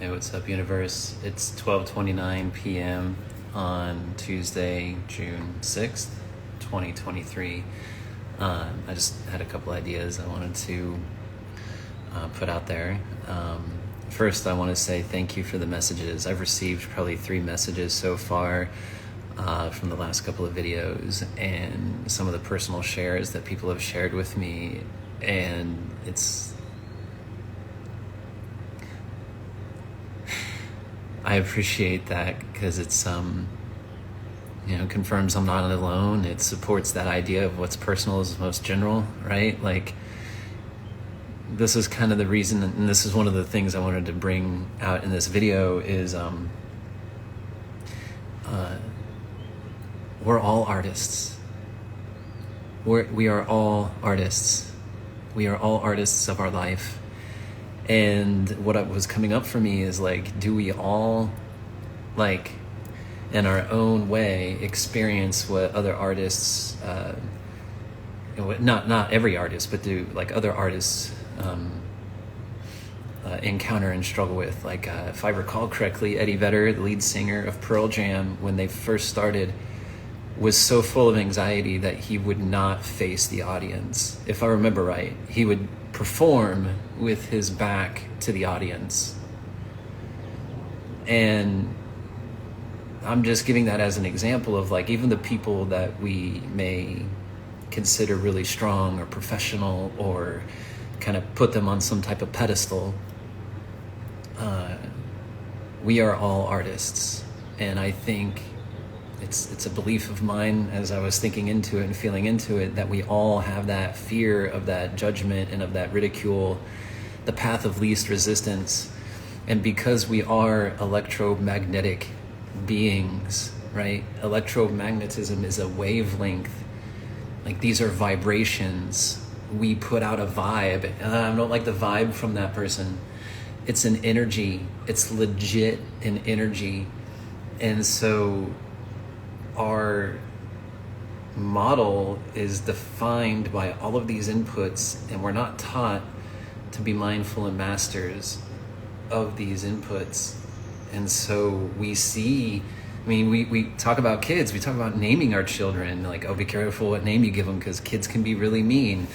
Hey, what's up, universe? It's 12:29 p.m. on Tuesday, June 6th, 2023. I just had a couple ideas I wanted to put out there. First, I want to say thank you for the messages. I've received probably 3 messages so far from the last couple of videos, and some of the personal shares that people have shared with me, and I appreciate that because it's confirms I'm not alone. It supports that idea of what's personal is most general, right? Like, this is kind of the reason, and this is one of the things I wanted to bring out in this video is we're all artists. We are all artists. We are all artists of our life. And what was coming up for me is, like, do we all, like, in our own way, experience what other artists, not every artist, but do, like, other artists encounter and struggle with? Like, if I recall correctly, Eddie Vedder, the lead singer of Pearl Jam, when they first started, was so full of anxiety that he would not face the audience. If I remember right, he would perform with his back to the audience. And I'm just giving that as an example of, like, even the people that we may consider really strong or professional or kind of put them on some type of pedestal, we are all artists. And I think it's a belief of mine, as I was thinking into it and feeling into it, that we all have that fear of that judgment and of that ridicule, the path of least resistance. And because we are electromagnetic beings, right? Electromagnetism is a wavelength. Like, these are vibrations. We put out a vibe. I don't like the vibe from that person. It's an energy. It's legit an energy. And so our model is defined by all of these inputs, and we're not taught to be mindful and masters of these inputs. And so we see, we talk about kids, we talk about naming our children, like, oh, be careful what name you give them, because kids can be really mean.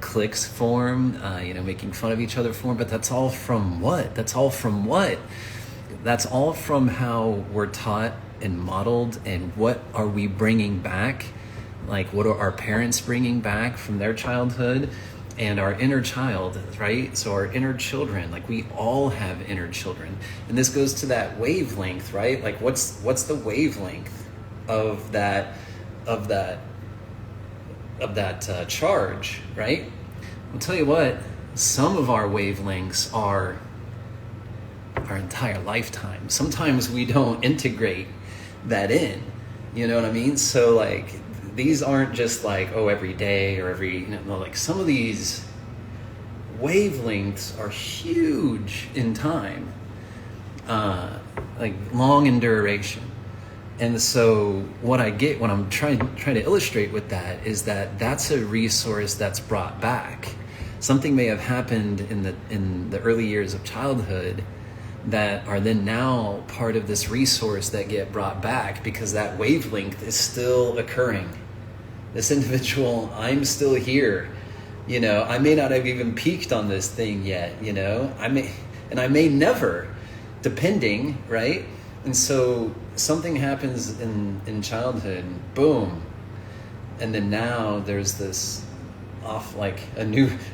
Cliques form, making fun of each other form, but that's all from what? That's all from how we're taught and modeled, and what are we bringing back? Like, what are our parents bringing back from their childhood? And our inner child, right? So our inner children, like, we all have inner children. And this goes to that wavelength, right? Like, what's the wavelength of that charge, right? I'll tell you what, some of our wavelengths are our entire lifetime. Sometimes we don't integrate that in, you know what I mean? So, like, these aren't just like, oh, every day or like, some of these wavelengths are huge in time, like, long in duration. And so what I get when I'm trying to illustrate with that is that that's a resource that's brought back. Something may have happened in the early years of childhood that are then now part of this resource that get brought back, because that wavelength is still occurring. This individual, I'm still here. I may not have even peaked on this thing yet, I may never, depending, right? And so something happens in childhood, boom. And then now there's this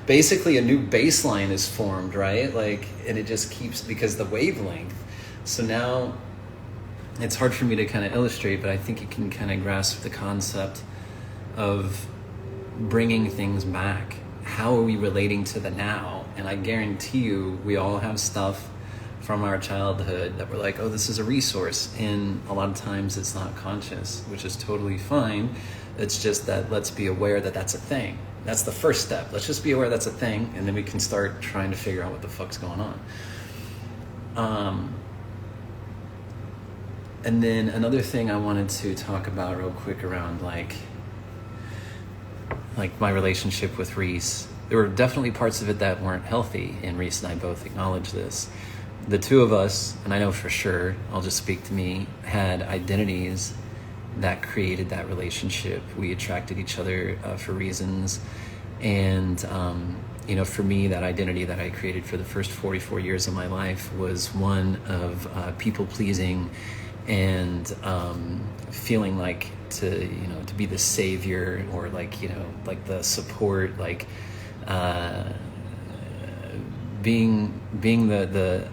basically a new baseline is formed, right? Like, and it just keeps, because the wavelength. So now it's hard for me to kind of illustrate, but I think you can kind of grasp the concept of bringing things back. How are we relating to the now? And I guarantee you, we all have stuff from our childhood that we're like, oh, this is a resource. And a lot of times it's not conscious, which is totally fine. It's just that let's be aware that that's a thing. That's the first step. Let's just be aware that's a thing, and then we can start trying to figure out what the fuck's going on. And then another thing I wanted to talk about real quick around, like my relationship with Reese. There were definitely parts of it that weren't healthy, and Reese and I both acknowledge this. the two of us, and I know for sure, I'll just speak to me, had identities that created that relationship. We attracted each other for reasons. And, for me, that identity that I created for the first 44 years of my life was one of people pleasing and feeling like to be the savior, or like the support, like being the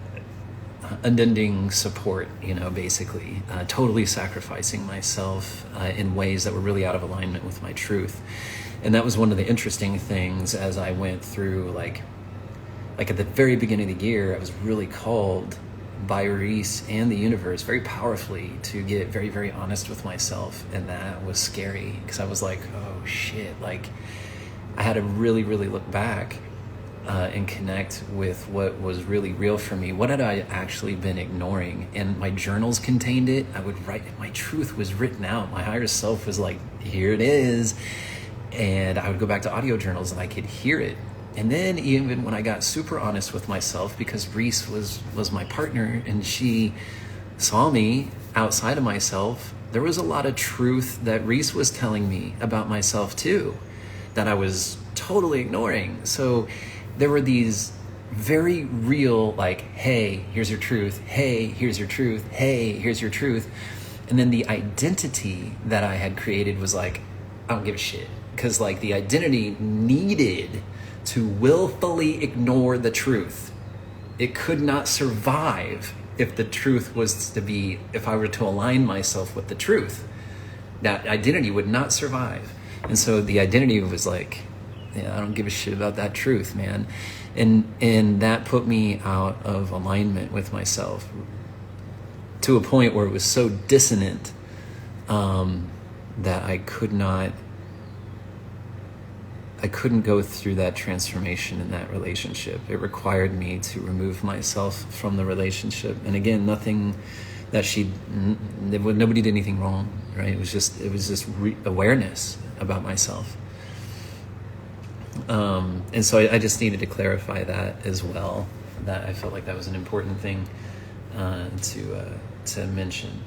unending support, basically totally sacrificing myself in ways that were really out of alignment with my truth. And that was one of the interesting things as I went through, like at the very beginning of the year, I was really called by Reese and the universe very powerfully to get very, very honest with myself. And that was scary, because I was like, oh shit, like I had to really, really look back and connect with what was really real for me. What had I actually been ignoring? And my journals contained it. I would write, my truth was written out. My higher self was like, here it is. And I would go back to audio journals and I could hear it. And then even when I got super honest with myself, because Reese was my partner and she saw me outside of myself, there was a lot of truth that Reese was telling me about myself too, that I was totally ignoring. So there were these very real, like, hey, here's your truth. Hey, here's your truth. Hey, here's your truth. And then the identity that I had created was like, I don't give a shit. Because like the identity needed to willfully ignore the truth. It could not survive if the truth was to be, if I were to align myself with the truth. That identity would not survive. And so the identity was like, yeah, I don't give a shit about that truth, man. And that put me out of alignment with myself to a point where it was so dissonant that I couldn't go through that transformation in that relationship. It required me to remove myself from the relationship. And again, nothing that nobody did anything wrong, right? It was just awareness about myself. And so I just needed to clarify that as well. That I felt like that was an important thing to mention.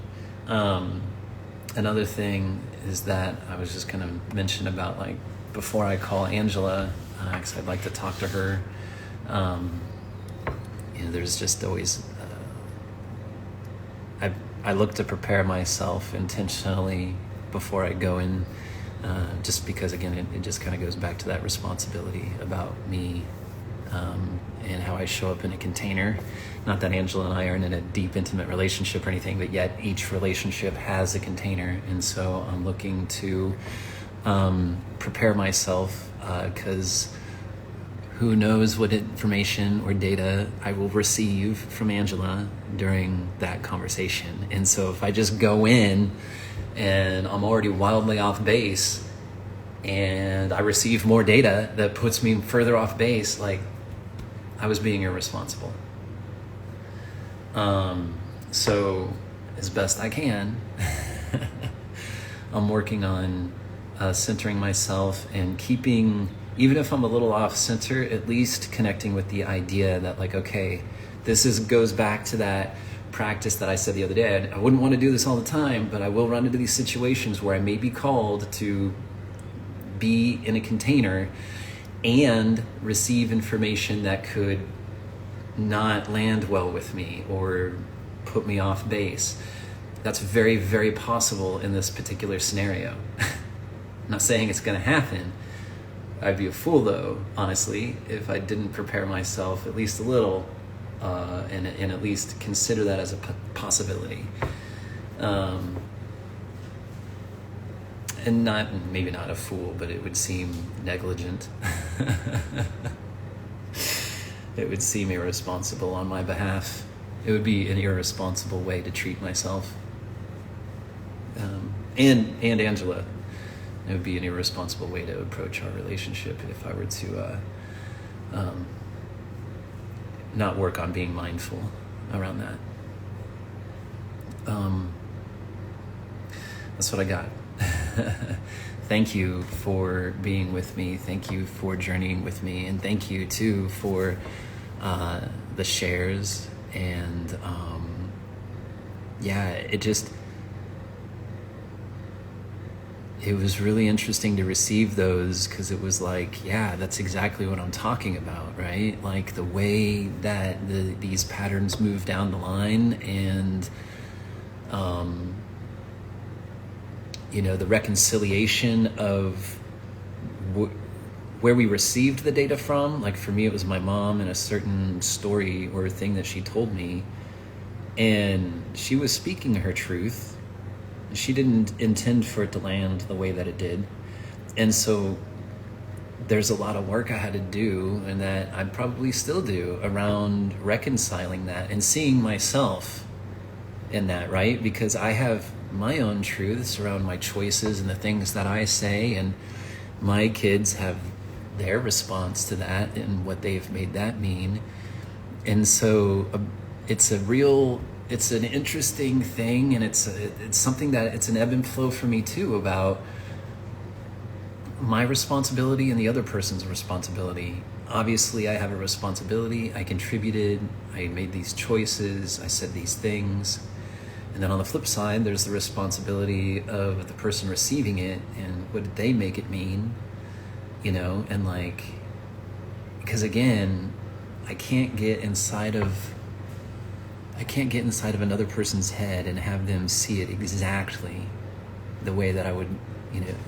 Another thing is that I was just going to mention about, like, before I call Angela, because I'd like to talk to her, there's just always, I look to prepare myself intentionally before I go in, just because, again, it just kind of goes back to that responsibility about me and how I show up in a container. Not that Angela and I aren't in a deep, intimate relationship or anything, but yet each relationship has a container. And so I'm looking to prepare myself, because who knows what information or data I will receive from Angela during that conversation. And so if I just go in and I'm already wildly off base and I receive more data that puts me further off base, like, I was being irresponsible. So as best I can, I'm working on centering myself and keeping, even if I'm a little off center, at least connecting with the idea that, like, okay, goes back to that practice that I said the other day. I wouldn't want to do this all the time, but I will run into these situations where I may be called to be in a container and receive information that could not land well with me or put me off base. That's very, very possible in this particular scenario. I'm not saying it's going to happen. I'd be a fool, though, honestly, if I didn't prepare myself at least a little and at least consider that as a possibility. And maybe not a fool, but it would seem negligent. It would seem irresponsible on my behalf. It would be an irresponsible way to treat myself. And Angela. It would be an irresponsible way to approach our relationship if I were to not work on being mindful around that. That's what I got. Thank you for being with me. Thank you for journeying with me. And thank you, too, for the shares And yeah, it was really interesting to receive those, because it was like, yeah, that's exactly what I'm talking about, right? Like the way that these patterns move down the line, and the reconciliation of where we received the data from. Like for me, it was my mom and a certain story or thing that she told me, and she was speaking her truth. She didn't intend for it to land the way that it did. And so there's a lot of work I had to do, and that I probably still do, around reconciling that and seeing myself in that, right? Because I have my own truths around my choices and the things that I say, and my kids have their response to that and what they've made that mean. And so it's an interesting thing, and it's something that it's an ebb and flow for me too, about my responsibility and the other person's responsibility. Obviously, I have a responsibility. I contributed. I made these choices. I said these things. And then on the flip side, there's the responsibility of the person receiving it, and what did they make it mean, and like, because again, I can't get inside of another person's head and have them see it exactly the way that I would,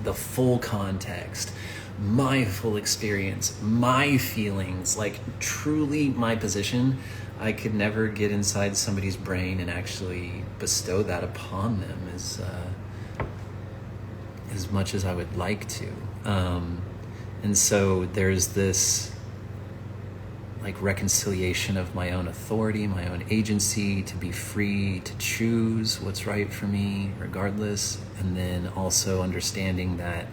the full context, my full experience, my feelings, like truly my position. I could never get inside somebody's brain and actually bestow that upon them as much as I would like to. And so there's this like reconciliation of my own authority, my own agency, to be free to choose what's right for me regardless. And then also understanding that,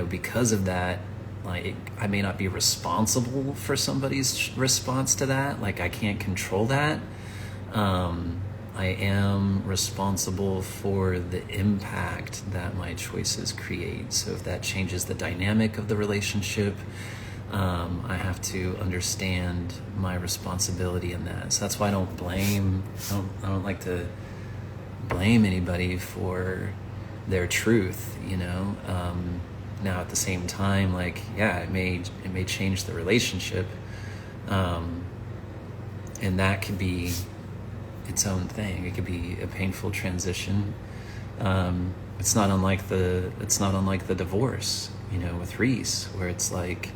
because of that, like I may not be responsible for somebody's response to that. Like I can't control that. I am responsible for the impact that my choices create. So if that changes the dynamic of the relationship, I have to understand my responsibility in that. So that's why I don't blame. I don't like to blame anybody for their truth. Now at the same time, like, yeah, it may change the relationship, and that could be its own thing. It could be a painful transition. It's not unlike the divorce, with Reese, where it's like,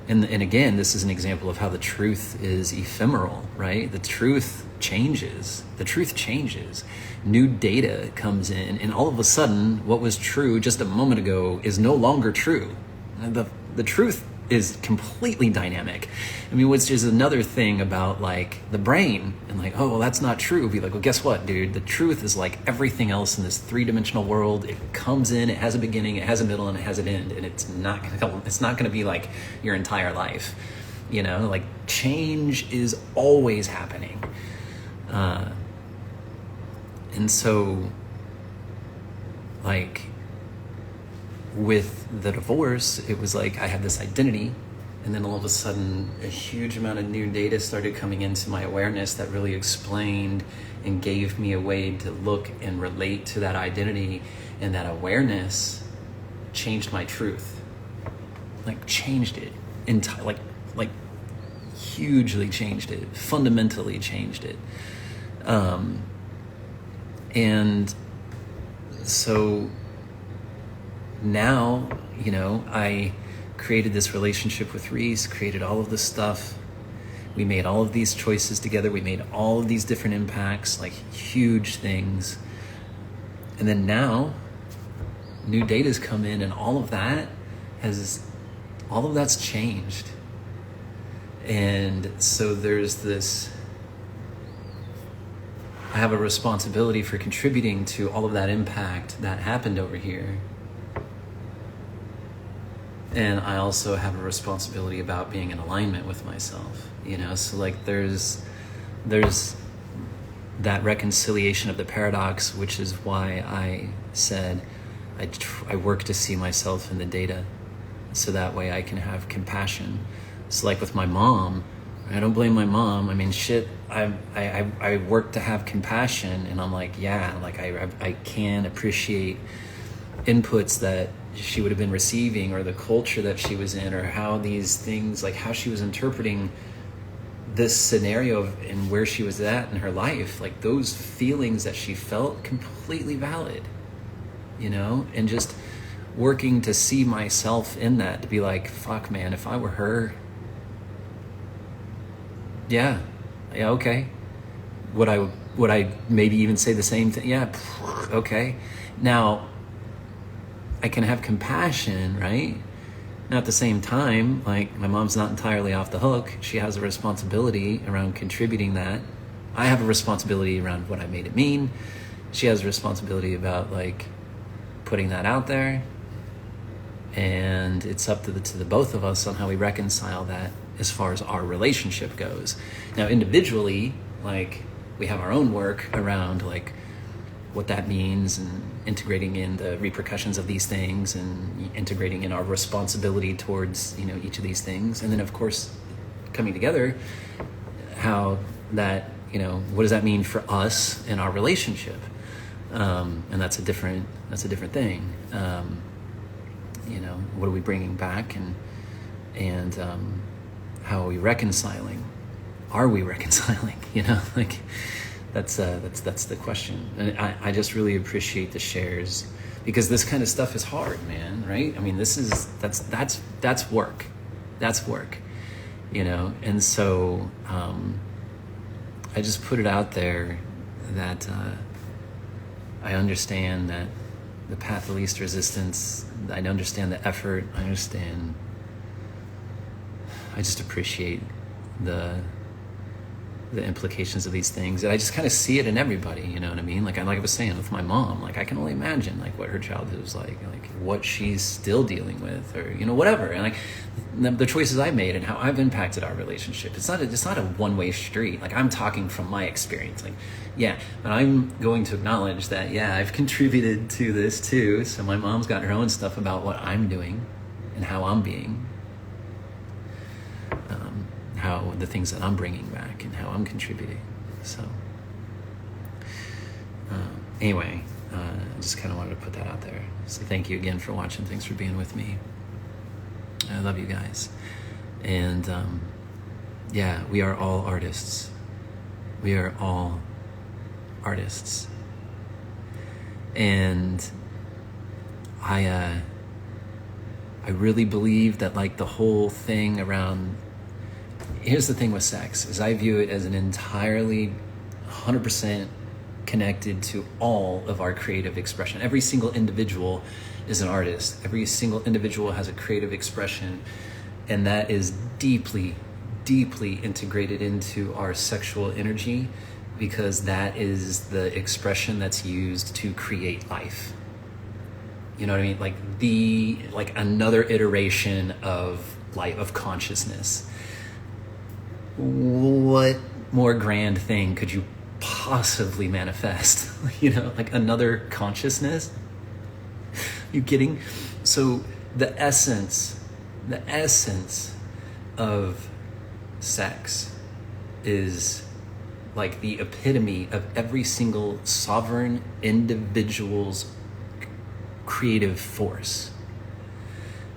and again, this is an example of how the truth is ephemeral, right? The truth changes. New data comes in, and all of a sudden, what was true just a moment ago is no longer true. The truth is completely dynamic. I mean, which is another thing about like the brain, and like, oh, well, that's not true. Be like, well, guess what, dude? The truth is like everything else in this three-dimensional world. It comes in, it has a beginning, it has a middle, and it has an end, and it's not gonna be like your entire life. Like change is always happening. And so, like, with the divorce, it was like I had this identity, and then all of a sudden a huge amount of new data started coming into my awareness that really explained and gave me a way to look and relate to that identity, and that awareness changed my truth. Like changed it like hugely changed it, fundamentally changed it. And so now, I created this relationship with Reese, created all of this stuff. We made all of these choices together. We made all of these different impacts, like huge things. And then now, new data's come in, and all of that's changed. And so there's this, I have a responsibility for contributing to all of that impact that happened over here. And I also have a responsibility about being in alignment with myself, so like there's that reconciliation of the paradox, which is why I said I work to see myself in the data, so that way I can have compassion. So like with my mom, I don't blame my mom. I mean, shit, I work to have compassion, and I'm like, yeah, like I can appreciate inputs that she would have been receiving, or the culture that she was in, or how these things, like how she was interpreting this scenario and where she was at in her life. Like those feelings that she felt, completely valid, you know, and just working to see myself in that, to be like, fuck man, if I were her, yeah, okay. Would I maybe even say the same thing? Yeah, okay. Now, I can have compassion, right? Now at the same time, like, my mom's not entirely off the hook. She has a responsibility around contributing that. I have a responsibility around what I made it mean. She has a responsibility about like putting that out there. And it's up to the both of us on how we reconcile that as far as our relationship goes. Now individually, like, we have our own work around like what that means, and integrating in the repercussions of these things, and integrating in our responsibility towards, you know, each of these things. And then of course coming together, how that, you know, what does that mean for us in our relationship? And that's a different thing. You know, what are we bringing back, and how are we reconciling? Are we reconciling? You know, like that's the question. And I just really appreciate the shares, because this kind of stuff is hard, man. Right? I mean, that's work. That's work. You know, and so I just put it out there that I understand that the path of least resistance. I understand the effort. I just appreciate the implications of these things, and I just kind of see it in everybody. You know what I mean? Like I was saying with my mom, like I can only imagine like what her childhood was like what she's still dealing with, or you know, whatever. And like the choices I made and how I've impacted our relationship. It's not a one-way street. Like I'm talking from my experience. Like, yeah, but I'm going to acknowledge that, yeah, I've contributed to this too. So my mom's got her own stuff about what I'm doing and how I'm being, how the things that I'm bringing back and how I'm contributing. So anyway, I just kind of wanted to put that out there. So thank you again for watching. Thanks for being with me. I love you guys. And yeah, we are all artists. We are all artists. And I really believe that like the whole thing around, here's the thing with sex, is I view it as an entirely 100% connected to all of our creative expression. Every single individual is an artist. Every single individual has a creative expression, and that is deeply, deeply integrated into our sexual energy, because that is the expression that's used to create life. You know what I mean? Like another iteration of life, of consciousness. What more grand thing could you possibly manifest? You know, like another consciousness? You kidding? So the essence of sex is like the epitome of every single sovereign individual's creative force.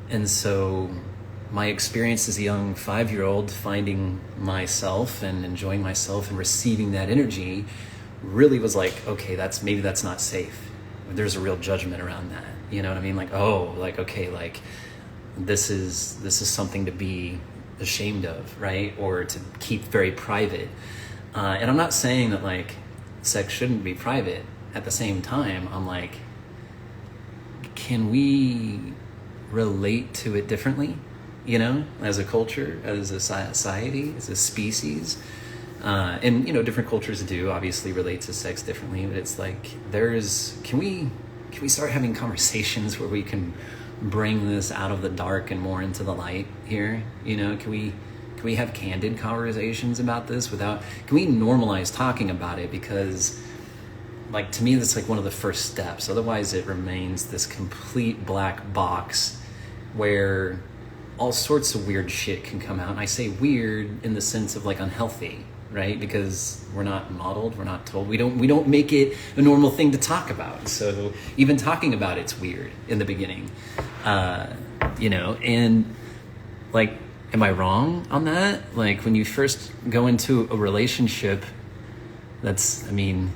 And so my experience as a young 5-year-old, finding myself and enjoying myself and receiving that energy, really was like, okay, maybe that's not safe. There's a real judgment around that. You know what I mean? Like, oh, like, okay, like this is something to be ashamed of, right? Or to keep very private. And I'm not saying that like sex shouldn't be private. At the same time, I'm like, can we relate to it differently? You know, as a culture, as a society, as a species. And, you know, different cultures do obviously relate to sex differently, but it's like, can we start having conversations where we can bring this out of the dark and more into the light here? You know, can we have candid conversations about this can we normalize talking about it? Because like, to me, that's like one of the first steps. Otherwise it remains this complete black box where all sorts of weird shit can come out. And I say weird in the sense of like unhealthy, right? Because we're not modeled, we're not told, we don't make it a normal thing to talk about. So even talking about it's weird in the beginning, you know. And like, am I wrong on that? Like when you first go into a relationship, that's, I mean,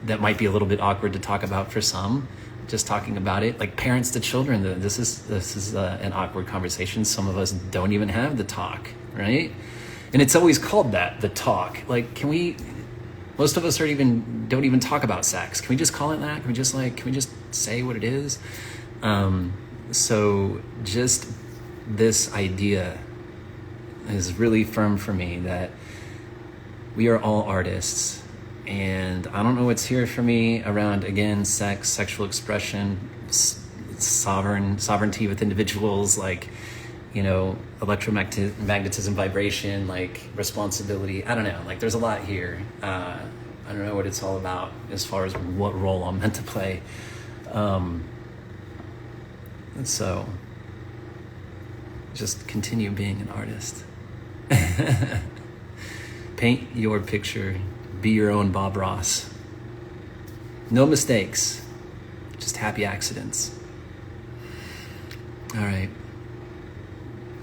that might be a little bit awkward to talk about for some. Just talking about it, like parents to children, this is an awkward conversation. Some of us don't even have the talk, right? And it's always called that, the talk. Like, can we? Most of us don't even talk about sex. Can we just call it that? Can we just say what it is? So just this idea is really firm for me that we are all artists. And I don't know what's here for me around, again, sex, sexual expression, sovereignty with individuals, like, you know, electromagnetism, vibration, like responsibility. I don't know, like there's a lot here. I don't know what it's all about as far as what role I'm meant to play. And so just continue being an artist. Paint your picture. Be your own Bob Ross. No mistakes, just happy accidents. All right.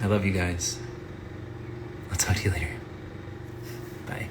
I love you guys. I'll talk to you later. Bye.